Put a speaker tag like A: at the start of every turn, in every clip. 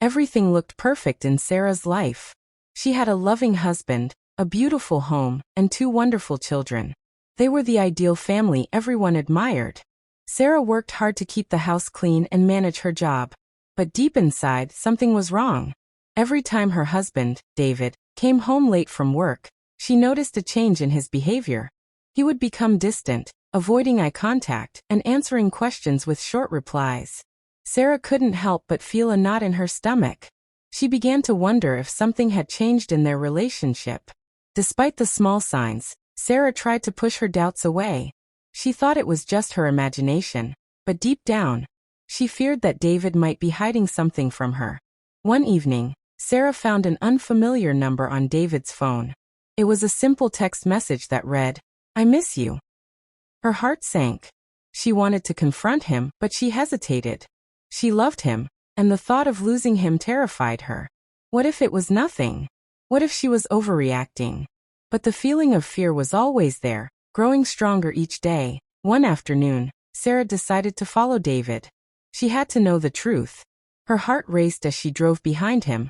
A: Everything looked perfect in Sarah's life. She had a loving husband, a beautiful home, and two wonderful children. They were the ideal family everyone admired. Sarah worked hard to keep the house clean and manage her job. But deep inside, something was wrong. Every time her husband, David, came home late from work, she noticed a change in his behavior. He would become distant, avoiding eye contact, and answering questions with short replies. Sarah couldn't help but feel a knot in her stomach. She began to wonder if something had changed in their relationship. Despite the small signs, Sarah tried to push her doubts away. She thought it was just her imagination, but deep down, she feared that David might be hiding something from her. One evening, Sarah found an unfamiliar number on David's phone. It was a simple text message that read, "I miss you." Her heart sank. She wanted to confront him, but she hesitated. She loved him, and the thought of losing him terrified her. What if it was nothing? What if she was overreacting? But the feeling of fear was always there, growing stronger each day. One afternoon, Sarah decided to follow David. She had to know the truth. Her heart raced as she drove behind him,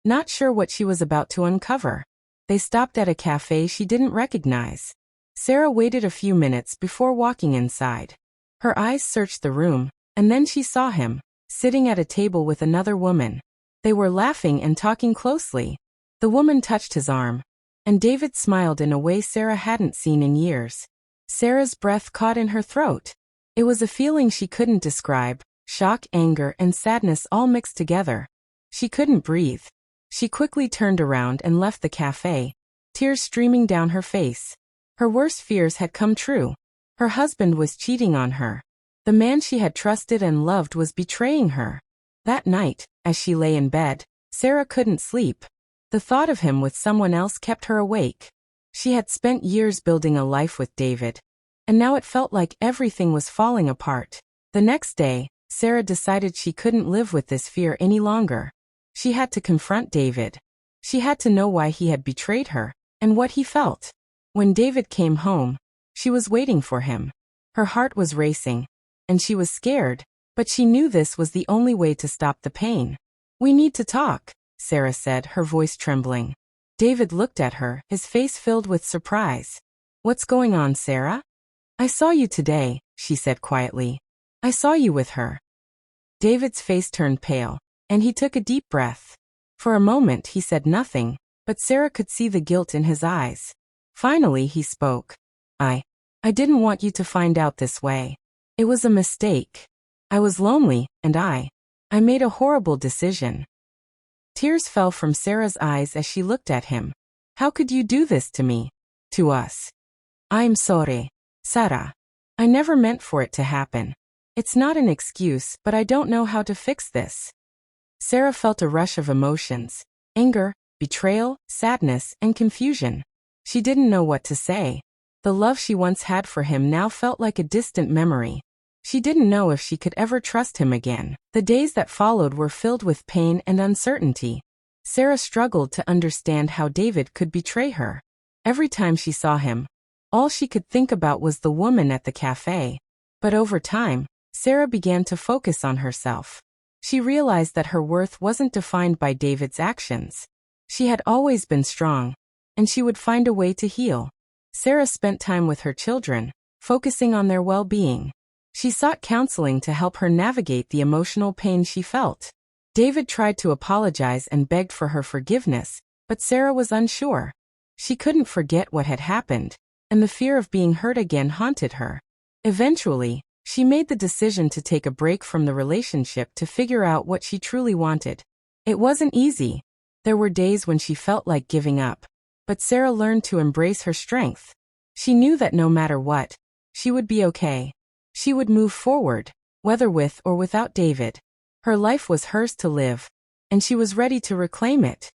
A: not sure what she was about to uncover. They stopped at a cafe she didn't recognize. Sarah waited a few minutes before walking inside. Her eyes searched the room, and then she saw him, sitting at a table with another woman. They were laughing and talking closely. The woman touched his arm, and David smiled in a way Sarah hadn't seen in years. Sarah's breath caught in her throat. It was a feeling she couldn't describe, shock, anger, and sadness all mixed together. She couldn't breathe. She quickly turned around and left the cafe, tears streaming down her face. Her worst fears had come true. Her husband was cheating on her. The man she had trusted and loved was betraying her. That night, as she lay in bed, Sarah couldn't sleep. The thought of him with someone else kept her awake. She had spent years building a life with David, and now it felt like everything was falling apart. The next day, Sarah decided she couldn't live with this fear any longer. She had to confront David. She had to know why he had betrayed her, and what he felt. When David came home, she was waiting for him. Her heart was racing, and she was scared, but she knew this was the only way to stop the pain. "We need to talk," Sarah said, her voice trembling. David looked at her, his face filled with surprise. "What's going on, Sarah?" "I saw you today," she said quietly. "I saw you with her." David's face turned pale, and he took a deep breath. For a moment he said nothing, but Sarah could see the guilt in his eyes. Finally he spoke. I didn't want you to find out this way. It was a mistake. I was lonely, and I made a horrible decision." Tears fell from Sarah's eyes as she looked at him. "How could you do this to me? To us?" "I'm sorry, Sarah. I never meant for it to happen. It's not an excuse, but I don't know how to fix this." Sarah felt a rush of emotions: anger, betrayal, sadness, and confusion. She didn't know what to say. The love she once had for him now felt like a distant memory. She didn't know if she could ever trust him again. The days that followed were filled with pain and uncertainty. Sarah struggled to understand how David could betray her. Every time she saw him, all she could think about was the woman at the cafe. But over time, Sarah began to focus on herself. She realized that her worth wasn't defined by David's actions. She had always been strong, and she would find a way to heal. Sarah spent time with her children, focusing on their well-being. She sought counseling to help her navigate the emotional pain she felt. David tried to apologize and begged for her forgiveness, but Sarah was unsure. She couldn't forget what had happened, and the fear of being hurt again haunted her. Eventually, she made the decision to take a break from the relationship to figure out what she truly wanted. It wasn't easy. There were days when she felt like giving up, but Sarah learned to embrace her strength. She knew that no matter what, she would be okay. She would move forward, whether with or without David. Her life was hers to live, and she was ready to reclaim it.